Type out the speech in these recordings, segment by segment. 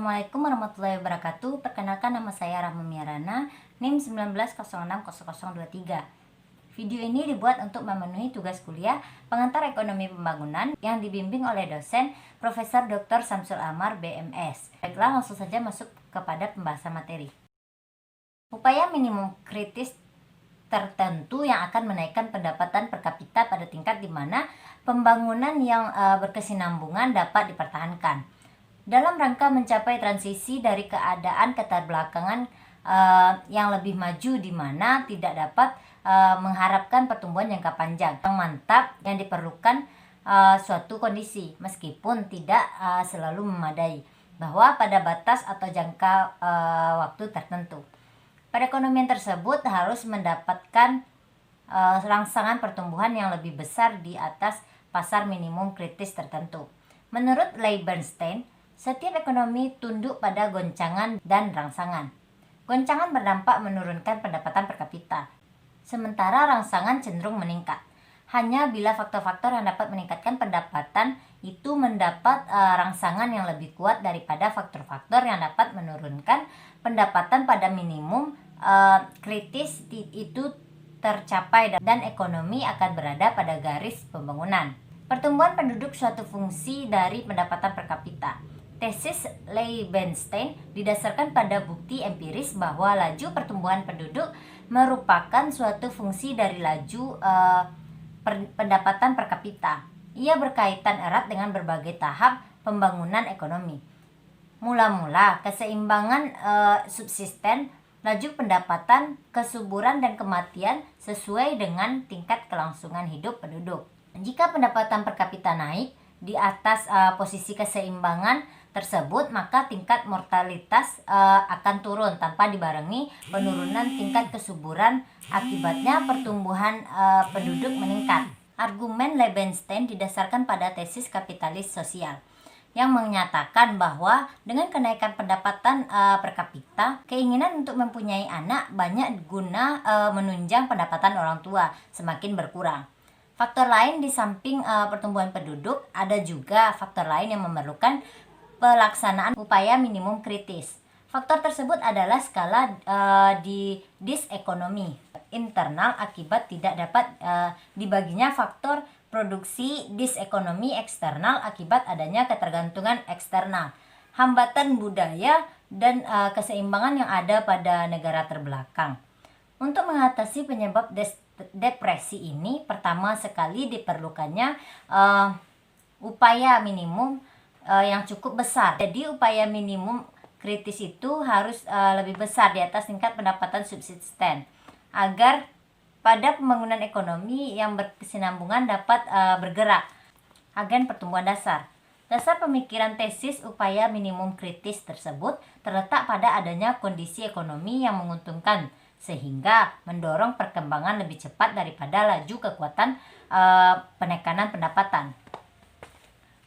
Assalamualaikum warahmatullahi wabarakatuh. Perkenalkan, nama saya Rahma Miarana, NIM 19060023. Video ini dibuat untuk memenuhi tugas kuliah pengantar ekonomi pembangunan yang dibimbing oleh dosen Profesor Dr. Samsul Amar, BMS. Baiklah, langsung saja masuk kepada pembahasan materi. Upaya minimum kritis tertentu yang akan menaikkan pendapatan per kapita pada tingkat di mana pembangunan yang berkesinambungan dapat dipertahankan. Dalam rangka mencapai transisi dari keadaan keterbelakangan yang lebih maju di mana tidak dapat mengharapkan pertumbuhan jangka panjang yang mantap, yang diperlukan suatu kondisi meskipun tidak selalu memadai, bahwa pada batas atau jangka waktu tertentu. Perekonomian tersebut harus mendapatkan rangsangan pertumbuhan yang lebih besar di atas pasar minimum kritis tertentu. Menurut Leibenstein, setiap ekonomi tunduk pada goncangan dan rangsangan. Goncangan berdampak menurunkan pendapatan per kapita, sementara rangsangan cenderung meningkat. Hanya bila faktor-faktor yang dapat meningkatkan pendapatan itu mendapat rangsangan yang lebih kuat daripada faktor-faktor yang dapat menurunkan pendapatan pada minimum kritis itu tercapai dan ekonomi akan berada pada garis pembangunan. Pertumbuhan penduduk suatu fungsi dari pendapatan per kapita. Tesis Leibenstein didasarkan pada bukti empiris bahwa laju pertumbuhan penduduk merupakan suatu fungsi dari laju pendapatan per kapita. Ia berkaitan erat dengan berbagai tahap pembangunan ekonomi. Mula-mula keseimbangan subsisten, laju pendapatan, kesuburan dan kematian sesuai dengan tingkat kelangsungan hidup penduduk. Jika pendapatan per kapita naik di atas posisi keseimbangan tersebut, maka tingkat mortalitas akan turun tanpa dibarengi penurunan tingkat kesuburan. Akibatnya pertumbuhan penduduk meningkat. Argumen Leibenstein didasarkan pada tesis kapitalis sosial yang menyatakan bahwa dengan kenaikan pendapatan per kapita, keinginan untuk mempunyai anak banyak guna menunjang pendapatan orang tua semakin berkurang. Faktor lain di samping pertumbuhan penduduk, ada juga faktor lain yang memerlukan pelaksanaan upaya minimum kritis. Faktor tersebut adalah skala di disekonomi internal akibat tidak dapat dibaginya faktor produksi disekonomi eksternal akibat adanya ketergantungan eksternal, hambatan budaya, dan keseimbangan yang ada pada negara terbelakang. Untuk mengatasi penyebab depresi ini, pertama sekali diperlukannya upaya minimum yang cukup besar. Jadi upaya minimum kritis itu harus lebih besar di atas tingkat pendapatan subsisten agar pada pembangunan ekonomi yang berkesinambungan dapat bergerak. Agen pertumbuhan dasar. Dasar pemikiran tesis upaya minimum kritis tersebut terletak pada adanya kondisi ekonomi yang menguntungkan sehingga mendorong perkembangan lebih cepat daripada laju kekuatan penekanan pendapatan.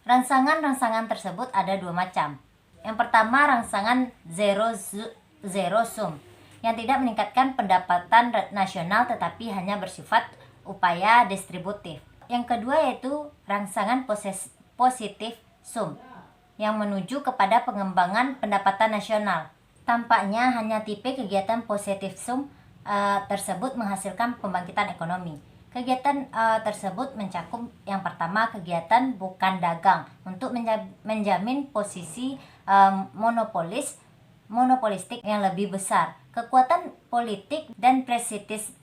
Rangsangan tersebut ada dua macam. Yang pertama, rangsangan zero sum yang tidak meningkatkan pendapatan nasional tetapi hanya bersifat upaya distributif. Yang kedua yaitu rangsangan positif sum yang menuju kepada pengembangan pendapatan nasional. Tampaknya hanya tipe kegiatan positif sum tersebut menghasilkan pembangkitan ekonomi. Kegiatan tersebut mencakup yang pertama, kegiatan bukan dagang untuk menjamin posisi monopolistik yang lebih besar, kekuatan politik dan prestise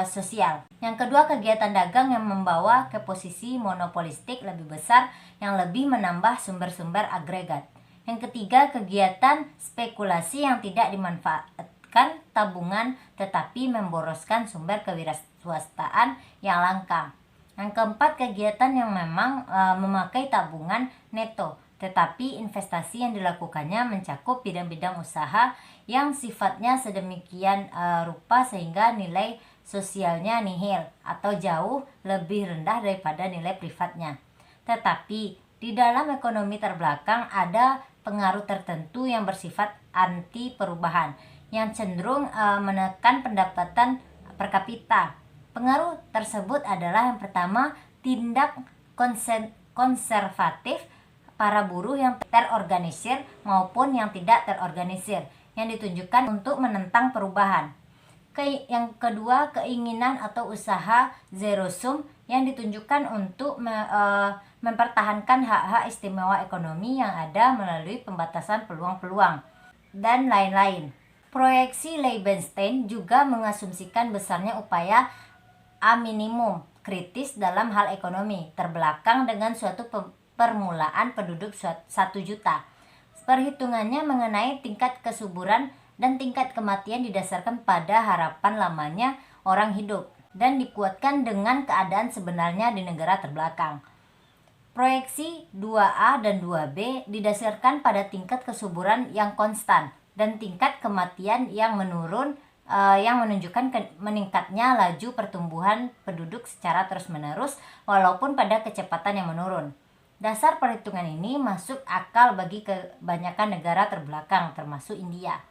sosial. Yang kedua, kegiatan dagang yang membawa ke posisi monopolistik lebih besar yang lebih menambah sumber-sumber agregat. Yang ketiga, kegiatan spekulasi yang tidak dimanfaatkan tabungan tetapi memboroskan sumber kewirausahaan yang langka. Yang keempat, kegiatan yang memang memakai tabungan neto tetapi investasi yang dilakukannya mencakup bidang-bidang usaha yang sifatnya sedemikian rupa sehingga nilai sosialnya nihil atau jauh lebih rendah daripada nilai privatnya. Tetapi di dalam ekonomi terbelakang ada pengaruh tertentu yang bersifat anti perubahan yang cenderung menekan pendapatan per kapita. Pengaruh tersebut adalah yang pertama, tindak konservatif para buruh yang terorganisir maupun yang tidak terorganisir, yang ditunjukkan untuk menentang perubahan. Yang kedua, keinginan atau usaha zero sum yang ditunjukkan untuk mempertahankan hak-hak istimewa ekonomi yang ada melalui pembatasan peluang-peluang, dan lain-lain. Proyeksi Leibenstein juga mengasumsikan besarnya upaya A minimum kritis dalam hal ekonomi, terbelakang dengan suatu permulaan penduduk 1 juta. Perhitungannya mengenai tingkat kesuburan dan tingkat kematian didasarkan pada harapan lamanya orang hidup dan dikuatkan dengan keadaan sebenarnya di negara terbelakang. Proyeksi 2A dan 2B didasarkan pada tingkat kesuburan yang konstan dan tingkat kematian yang menurun, yang menunjukkan meningkatnya laju pertumbuhan penduduk secara terus-menerus walaupun pada kecepatan yang menurun. Dasar perhitungan ini masuk akal bagi kebanyakan negara terbelakang termasuk India.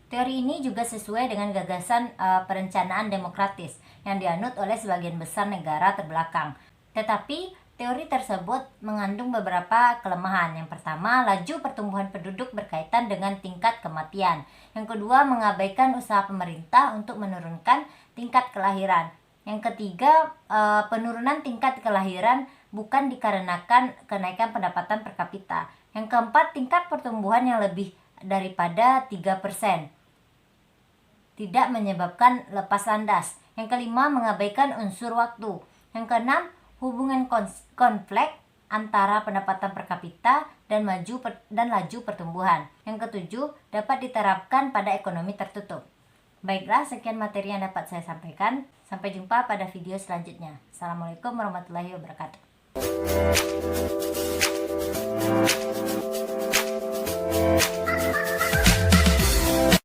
Teori ini juga sesuai dengan gagasan perencanaan demokratis yang dianut oleh sebagian besar negara terbelakang. Tetapi teori tersebut mengandung beberapa kelemahan. Yang pertama, laju pertumbuhan penduduk berkaitan dengan tingkat kematian. Yang kedua, mengabaikan usaha pemerintah untuk menurunkan tingkat kelahiran. Yang ketiga, penurunan tingkat kelahiran bukan dikarenakan kenaikan pendapatan per kapita. Yang keempat, tingkat pertumbuhan yang lebih daripada 3% tidak menyebabkan lepas landas. Yang kelima, mengabaikan unsur waktu. Yang keenam, hubungan konflik antara pendapatan per kapita dan laju pertumbuhan. Yang ketujuh, dapat diterapkan pada ekonomi tertutup. Baiklah, sekian materi yang dapat saya sampaikan. Sampai jumpa pada video selanjutnya. Assalamualaikum warahmatullahi wabarakatuh.